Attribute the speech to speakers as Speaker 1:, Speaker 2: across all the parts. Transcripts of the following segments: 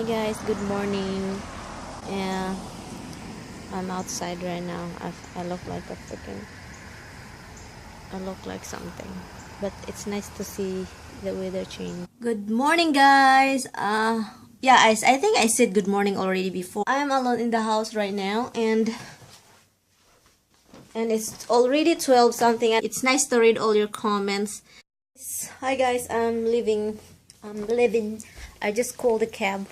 Speaker 1: guys, good morning. Yeah, I'm outside right now. I look like a freaking, I look like something. But it's nice to see the weather change. Good morning, guys. Yeah, I think I said good morning already before. I am alone in the house right now, and it's already 12 something. And it's nice to read all your comments. Hi guys, I'm leaving. I just called a cab.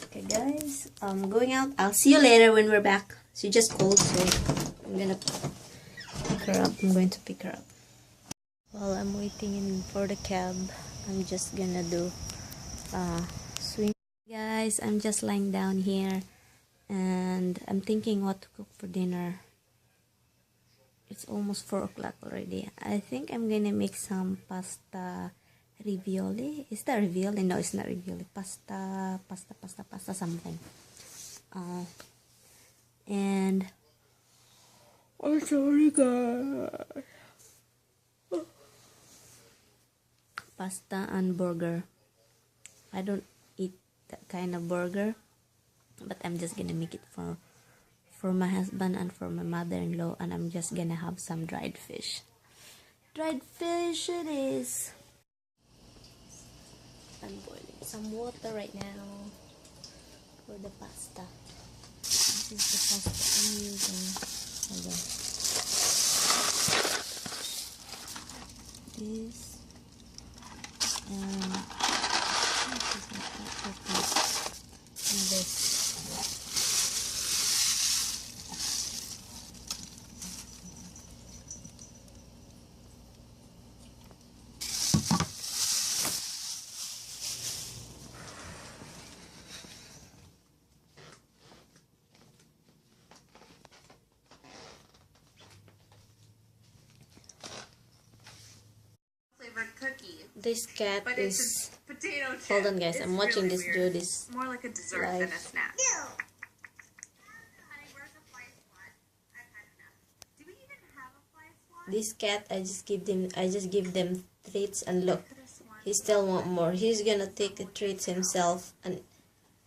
Speaker 1: Okay guys, I'm going out. I'll see you later when we're back. She just called, so I'm gonna pick her up. I'm going to pick her up. While I'm waiting for the cab, I'm just gonna do swing. Guys, I'm just lying down here and I'm thinking what to cook for dinner. It's almost 4 o'clock already. I think I'm gonna make some pasta ravioli. Is that ravioli? No, it's not ravioli. Pasta something. And I'm sorry guys. Pasta and burger. I don't eat that kind of burger, but I'm just gonna make it for my husband and for my mother-in-law, and I'm just gonna have some dried fish. Dried fish it is. I'm boiling some water right now for the pasta. This is the pasta I'm using. Hold on. This and this.
Speaker 2: Cookie.
Speaker 1: This cat
Speaker 2: but
Speaker 1: is.
Speaker 2: It's a potato chip.
Speaker 1: Hold on, guys. I'm watching
Speaker 2: really
Speaker 1: this
Speaker 2: weird.
Speaker 1: do this.
Speaker 2: More like a dessert
Speaker 1: live.
Speaker 2: than a snack.
Speaker 3: Honey, where's the fly spot? I've had enough. Do we even have a fly spot?
Speaker 1: This cat, I just give them treats, and look, he still want more. He's gonna take the treats himself and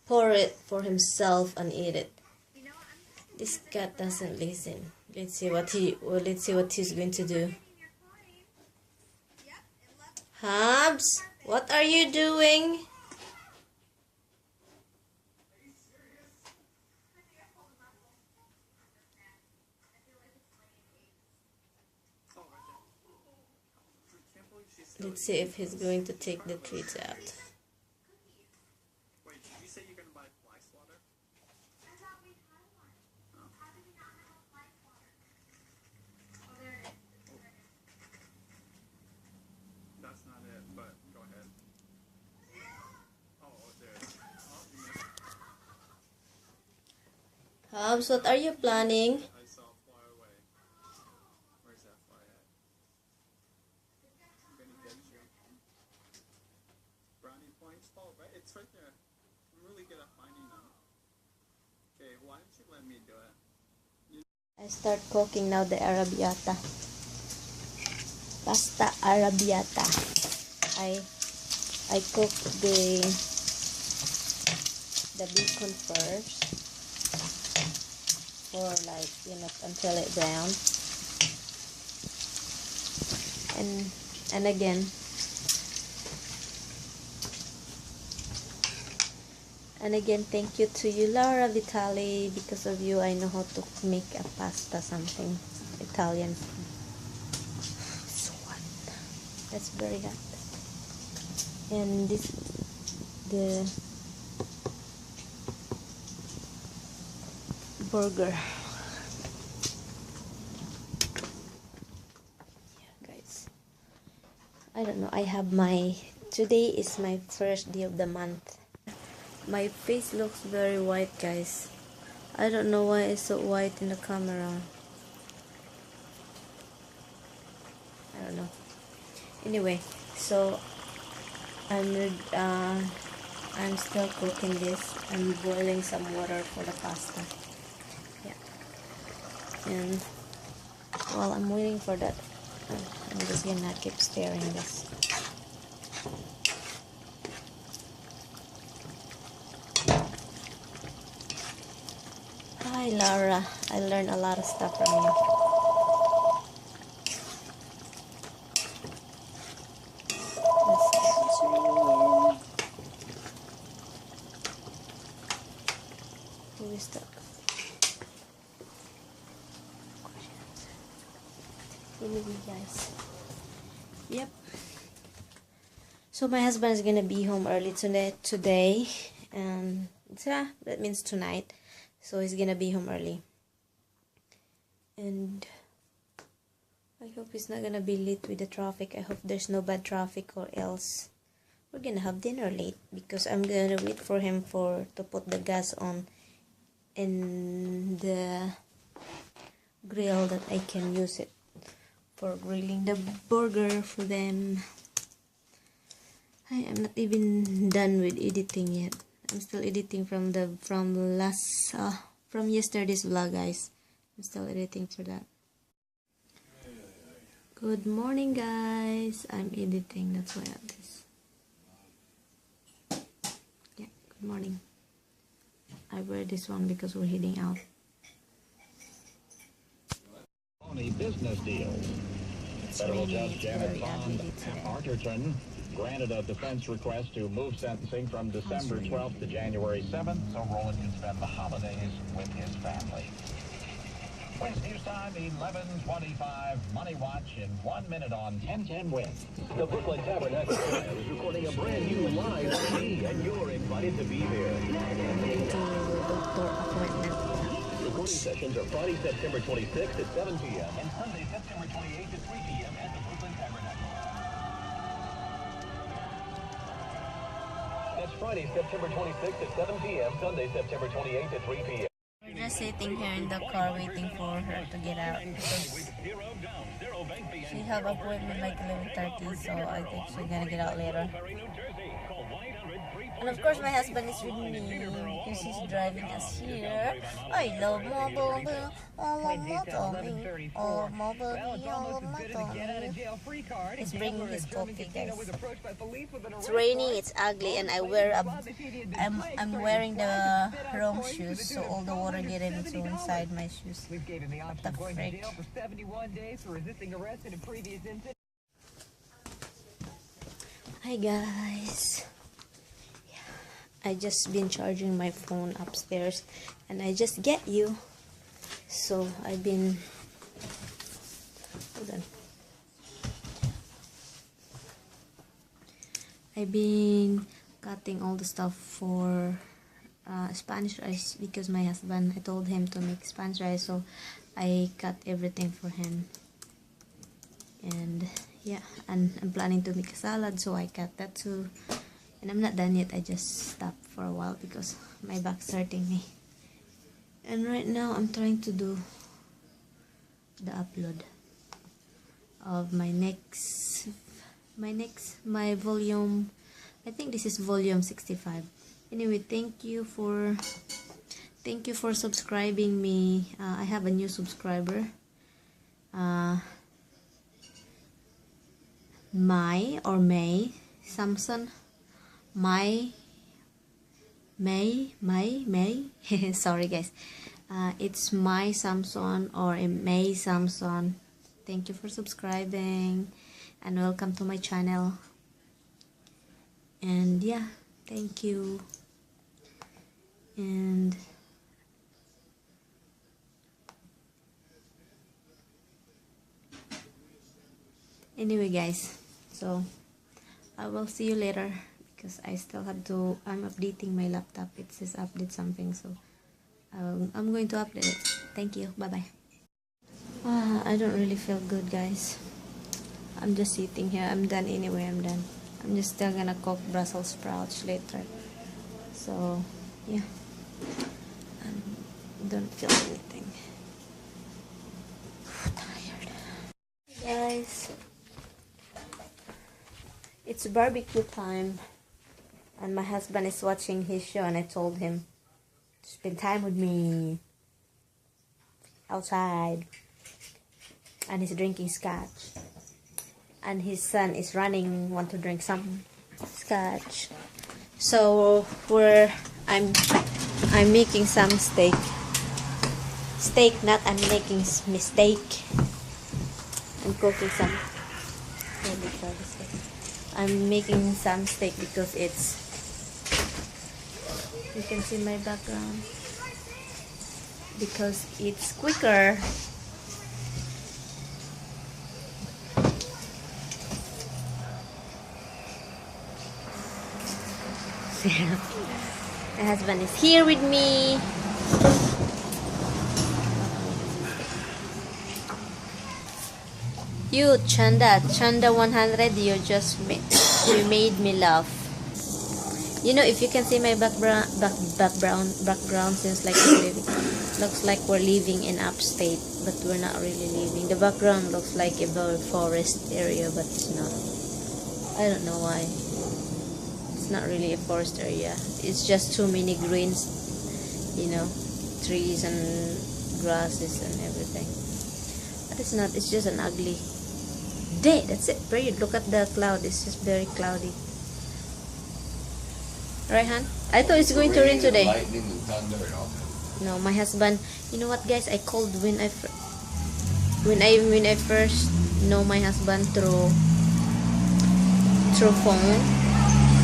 Speaker 1: pour it for himself and eat it. This cat doesn't listen. Let's see what he's going to do. Habs, what are you doing? Let's see if he's going to take the treats out.
Speaker 4: Wait, did you say you're going to buy fly swatter?
Speaker 3: I thought we had one. How do we not have a fly swatter? Oh, there it is.
Speaker 4: That's not it, but go ahead. Oh, there it is. Oh, you missed.
Speaker 1: Habs, what are you planning?
Speaker 4: I saw a fly away. Where's that fly at? I'm going to get you. Brownie points? Oh, right, it's right there. I'm really good at finding them. Okay, why don't you let me do it?
Speaker 1: I start cooking now the arrabbiata. Pasta arrabbiata. I cook the bacon first for like, until it brown. And again, thank you to you, Laura Vitali. Because of you, I know how to make a pasta something Italian food. So hot. That's very hot. And this the burger. Yeah, guys. I don't know. Today is my first day of the month. My face looks very white, guys. I don't know why it's so white in the camera. I don't know. Anyway, so I'm still cooking this. I'm boiling some water for the pasta. Yeah. And while I'm waiting for that, I'm just gonna keep stirring this. Hi Laura, I learned a lot of stuff from you. Who is that? Anyway, guys. Yep. So my husband is gonna be home early today, and yeah, that means tonight. So he's gonna be home early, and I hope he's not gonna be late with the traffic. I hope there's no bad traffic, or else we're gonna have dinner late, because I'm gonna wait for him to put the gas on in the grill that I can use it for grilling the burger for them. I am not even done with editing yet. I'm still editing from yesterday's vlog, guys. I'm still editing for that. Good morning, guys. I'm editing, that's why I have this. Yeah, good morning. I wear this one because we're heading out.
Speaker 2: Only business deals.
Speaker 1: It's
Speaker 2: Federal
Speaker 1: raining.
Speaker 2: Judge
Speaker 1: It's
Speaker 2: Janet
Speaker 1: very ugly
Speaker 2: Bond
Speaker 1: today.
Speaker 2: Arterton granted a defense request to move sentencing from December 12th to January 7th, so Roland can spend the holidays with his family. West News Time, 11:25. Money Watch in 1 minute on 1010 West.
Speaker 5: The Brooklyn Tabernacle Choir is recording a brand new live CD, and you're invited to be there.
Speaker 1: To doctor appointment.
Speaker 5: Recording sessions are Friday, September 26th at 7 p.m.
Speaker 2: And Sunday, September 28th at 3 p.m. at the Brooklyn Tabernacle.
Speaker 5: That's Friday, September 26th at 7 p.m. Sunday, September 28th at 3 p.m.
Speaker 1: We're just sitting here in the car waiting for her to get out, because she have appointment like 11:30, so I think she's gonna get out later. And of course my husband is with me because he's driving us here. I love my baby, I love my tummy, oh my baby, I love my tummy. He's bringing his coffee, guys. It's raining, it's ugly, and I'm wearing the wrong shoes, so all the water get into inside my shoes. What the frick? Hi guys. I just been charging my phone upstairs, and I just get you. So I've been, hold on. I've been cutting all the stuff for Spanish rice, because my husband, I told him to make Spanish rice, so I cut everything for him. And yeah, and I'm planning to make a salad, so I cut that too. And I'm not done yet. I just stopped for a while because my back's hurting me. And right now I'm trying to do the upload of my volume. I think this is volume 65. Anyway, thank you for subscribing me. I have a new subscriber. May Samson. May sorry guys, it's my Samson or May Samson. Thank you for subscribing and welcome to my channel. And yeah, thank you. And anyway guys, so I will see you later, because I still have to, I'm updating my laptop. It says update something, so I'm going to update it. Thank you. Bye bye. I don't really feel good, guys. I'm just sitting here. I'm done anyway. I'm done. I'm just still gonna cook Brussels sprouts later. So yeah, I don't feel anything. Tired. Guys, it's barbecue time. And my husband is watching his show, and I told him to spend time with me outside. And he's drinking scotch. And his son is running, want to drink some scotch. So I'm making some steak. steak, not I'm making mistake. I'm cooking some. I'm making some steak because it's. You can see my background because it's quicker. My husband is here with me. You, Chanda 100, you made me laugh. You know, if you can see my background, seems like we're living, looks like we're living in upstate, but we're not really living. The background looks like a very forest area, but it's not. I don't know why. It's not really a forest area. It's just too many greens, you know, trees and grasses and everything. But it's not. It's just an ugly day. That's it. Period. Look at the cloud. It's just very cloudy. Right, Han? I thought it's going to rain today.
Speaker 6: Lightning and thunder and all.
Speaker 1: No, my husband. You know what, guys? I called when I first know my husband through phone.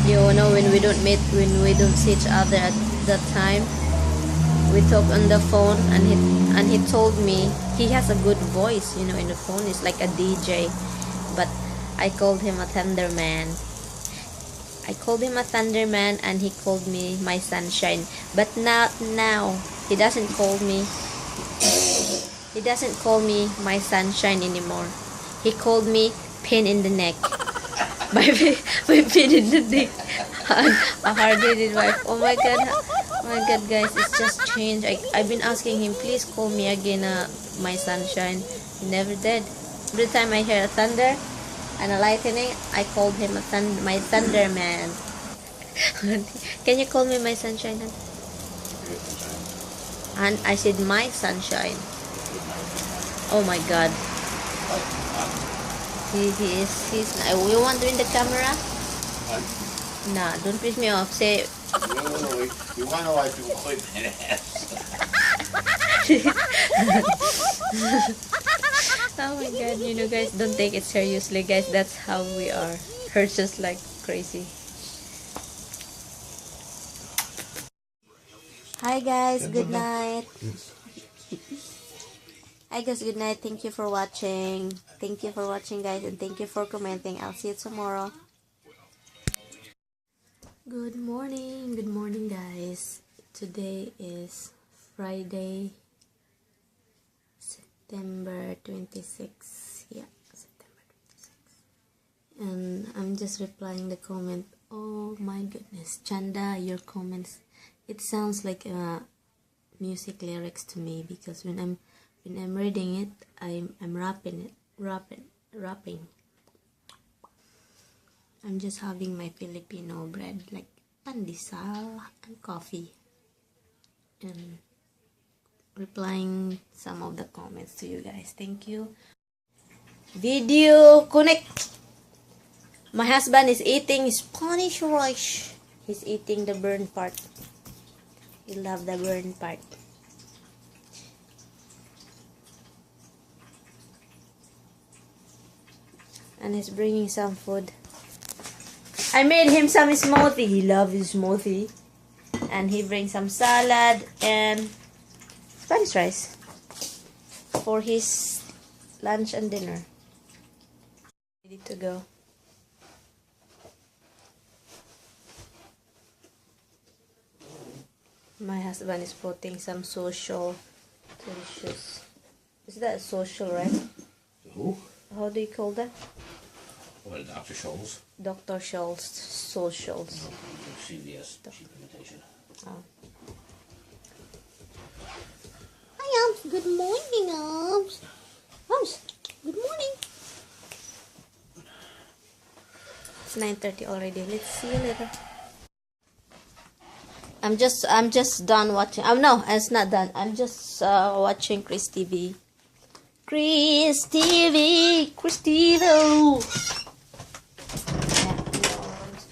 Speaker 1: You know, when we don't meet, when we don't see each other at that time, we talk on the phone, and he told me he has a good voice. You know, in the phone, it's like a DJ. But I called him a Thunderman. I called him a Thunderman, and he called me my sunshine. But now he doesn't call me. He doesn't call me my sunshine anymore. He called me pain in the neck. my pain in the neck. A hard-headed wife. Oh my god, guys, it's just changed. I've been asking him, please call me again, my sunshine. He never did. Every time I hear a thunder and a lightning, I called him my Thunderman. Can you call me my sunshine? And I said my sunshine. Oh my god. He's you want to in the camera? Nah, don't piss me off. Say
Speaker 6: You want to know why people quit that ass?
Speaker 1: Oh my god, you know, guys, don't take it seriously, guys. That's how we are. Hurts just like crazy. Hi guys, good night. Hi guys, good night. Thank you for watching. Thank you for watching, guys, and thank you for commenting. I'll see you tomorrow. Good morning, guys. Today is Friday, September 26. Yeah, September 26. And I'm just replying the comment. Oh my goodness, Chanda, your comments. It sounds like music lyrics to me, because when I'm reading it, I'm rapping. I'm just having my Filipino bread, like pandesal and coffee, and replying some of the comments to you guys. Thank you. Video connect. My husband is eating Spanish rice. He's eating the burn part. He loves the burn part. And he's bringing some food. I made him some smoothie. He loves his smoothie. And he brings some salad and Spanish rice for his lunch and dinner. Ready to go. My husband is putting some social tissues. Is that social, right?
Speaker 6: Who?
Speaker 1: How do you call that?
Speaker 6: What, Dr. Scholl's?
Speaker 1: Dr. Scholl's socials.
Speaker 6: CVS, cheap imitation.
Speaker 1: Oh. Hi, Abs. Good morning, Abs. Abs, good morning. It's 9:30 already. Let's see you later. I'm just done watching. No, it's not done. I'm just watching Chris TV. Chris TV. Let's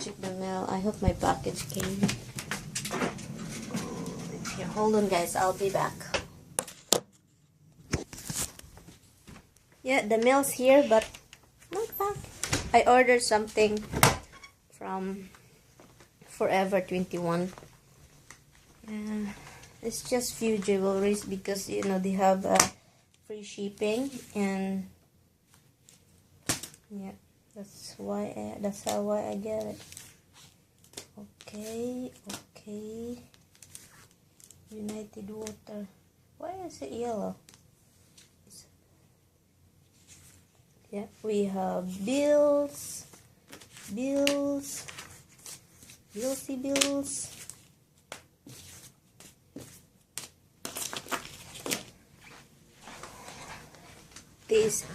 Speaker 1: check the mail. I hope my package came. Here, hold on, guys. I'll be back. Yeah, the mail's here, but not back. I ordered something from Forever 21. It's just few jewelries because you know they have free shipping, and yeah, that's how I get it. Okay. United Water. Why is it yellow? Yeah, we have bills. This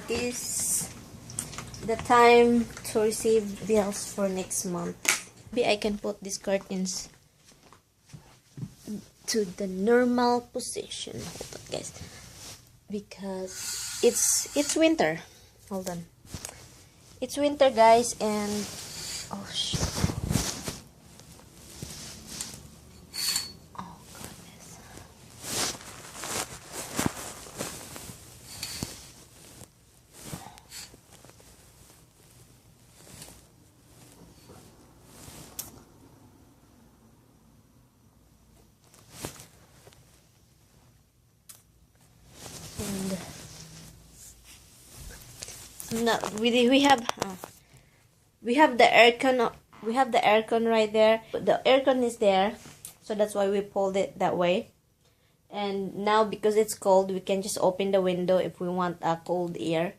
Speaker 1: is the time to receive bills for next month. Maybe I can put these curtains to the normal position. Hold on, guys, because it's winter. Hold on, it's winter, guys, and oh shit. Oh goodness. And no, we have the aircon. We have the aircon right there. The aircon is there, so that's why we pulled it that way. And now because it's cold, we can just open the window if we want a cold air.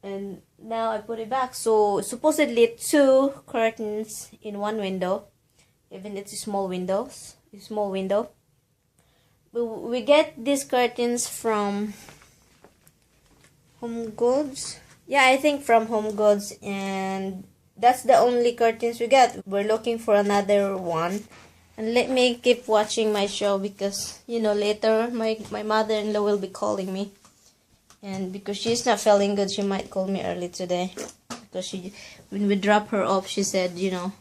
Speaker 1: And now I put it back. So supposedly 2 curtains in one window, even it's a small window. We get these curtains from Home Goods. Yeah, I think from Home Goods, and that's the only curtains we get. We're looking for another one. And let me keep watching my show because, you know, later my mother-in-law will be calling me. And because she's not feeling good, she might call me early today. Because when we drop her off, she said, you know,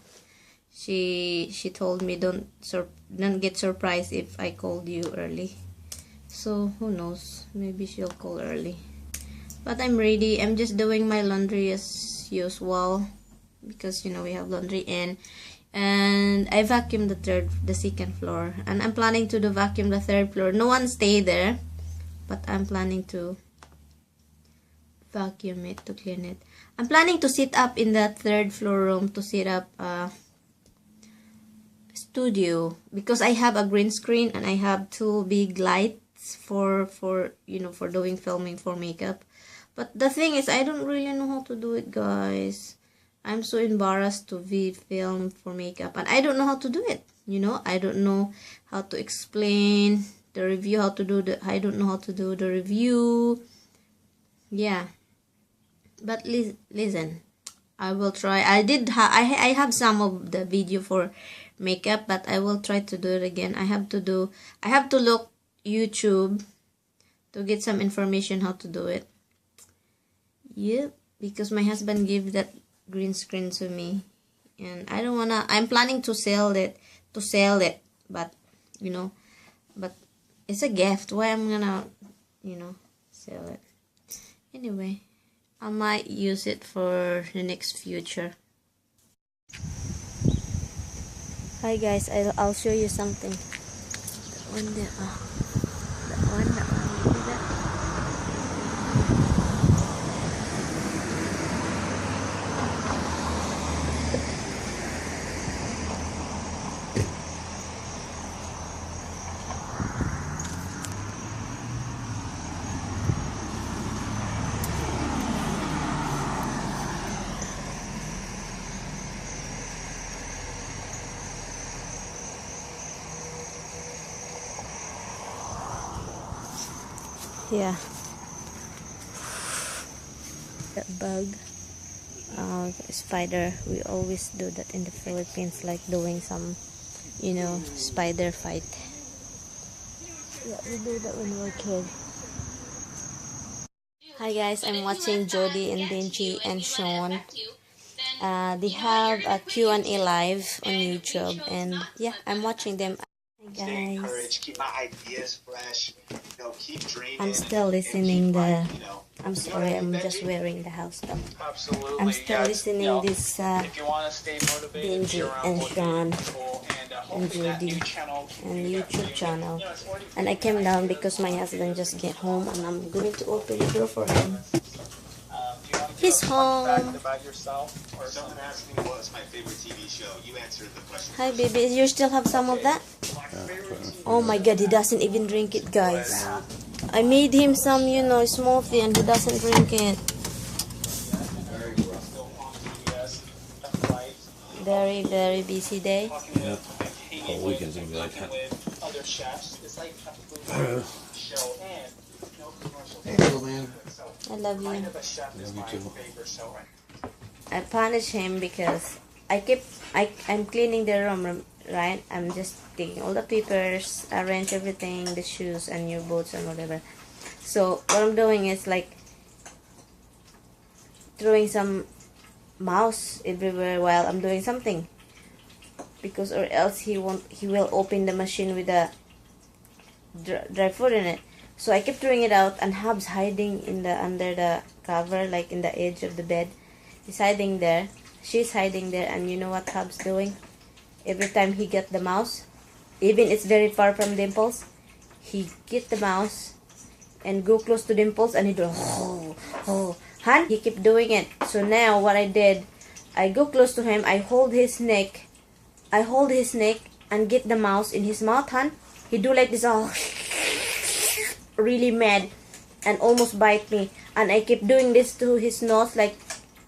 Speaker 1: she told me don't get surprised if I called you early. So who knows? Maybe she'll call early. But I'm ready. I'm just doing my laundry as usual because, you know, we have laundry in. And I vacuumed the second floor. And I'm planning to vacuum the 3rd floor. No one stay there. But I'm planning to vacuum it, to clean it. I'm planning to sit up in the 3rd floor room to set up a studio. Because I have a green screen and I have 2 big lights for you know, for doing filming for makeup. But the thing is, I don't really know how to do it, guys. I'm so embarrassed to film for makeup, and I don't know how to do it. You know, I don't know how to explain the review, I don't know how to do the review. Yeah, but listen, I will try. I have some of the video for makeup, but I will try to do it again. I have to look YouTube to get some information how to do it. Yep, because my husband gave that green screen to me, and I don't wanna. I'm planning to sell it, but you know, but it's a gift. Why I'm gonna, you know, sell it? Anyway, I might use it for the next future. Hi guys, I'll show you something. The one that, look at that. Yeah, that bug, spider. We always do that in the Philippines, like doing some, you know, spider fight. Yeah, we do that when we were kids. Hi guys, I'm watching Jody and Benji and Sean. They have a Q&A live on YouTube, and yeah, I'm watching them.
Speaker 7: Stay
Speaker 1: Guys,
Speaker 7: encouraged. Keep my ideas fresh. You know, keep dreaming.
Speaker 1: I'm still
Speaker 7: and
Speaker 1: listening
Speaker 7: keep
Speaker 1: the.
Speaker 7: you know.
Speaker 1: I'm sorry, I'm just wearing the house stuff.
Speaker 4: Absolutely.
Speaker 1: I'm still
Speaker 4: yeah,
Speaker 1: listening this
Speaker 4: if you want to stay motivated, be
Speaker 1: Benji
Speaker 4: around
Speaker 1: and
Speaker 4: motivated
Speaker 1: Sean
Speaker 4: people, and
Speaker 1: and
Speaker 4: hopefully that new
Speaker 1: Judy
Speaker 4: channel can
Speaker 1: and
Speaker 4: do that for
Speaker 1: YouTube
Speaker 4: you.
Speaker 1: channel.
Speaker 4: You know, it's already
Speaker 1: And I came down because my husband just came home and I'm going to open the door for him.
Speaker 4: Do you want to
Speaker 1: He's
Speaker 4: give a fun fact
Speaker 1: home.
Speaker 4: about yourself? Or
Speaker 7: Someone asked me what's my favorite TV show. You answered the question.
Speaker 1: Hi baby, you still have some of that? Oh my god, he doesn't even drink it, guys. I made him some, you know, smoothie and he doesn't drink it. Very, very busy day.
Speaker 6: Yep. Whole weekend's gonna be like that.
Speaker 4: Other chefs. It's like a food show and no commercial.
Speaker 6: Hey, little man.
Speaker 1: I love you.
Speaker 4: Mind of a Chef is
Speaker 6: Love you
Speaker 4: my
Speaker 6: too.
Speaker 4: favorite show.
Speaker 1: I punish him because I'm cleaning the room, right? I'm just taking all the papers, arrange everything, the shoes and your boots and whatever. So what I'm doing is like throwing some mouse everywhere while I'm doing something, because or else he will open the machine with the dry food in it. So I kept throwing it out, and Hub's hiding in the under the cover, like in the edge of the bed. He's hiding there. She's hiding there, and you know what Hub's doing? Every time he get the mouse, even it's very far from Dimples, he get the mouse and go close to Dimples, and he do Han. He keep doing it. So now what I did, I go close to him, I hold his neck, and get the mouse in his mouth. Han, he do like this, really mad, and almost bite me. And I keep doing this to his nose, like,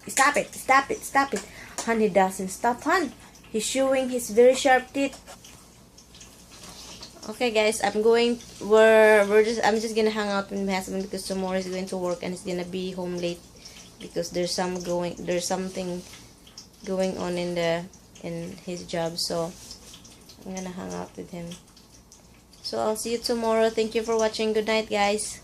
Speaker 1: stop it, stop it, stop it. Han, he doesn't stop. Han, he's showing his very sharp teeth. Okay guys, I'm just gonna hang out with my husband because tomorrow he's going to work and he's gonna be home late because there's something going on in his job. So I'm gonna hang out with him. So I'll see you tomorrow. Thank you for watching. Good night, guys.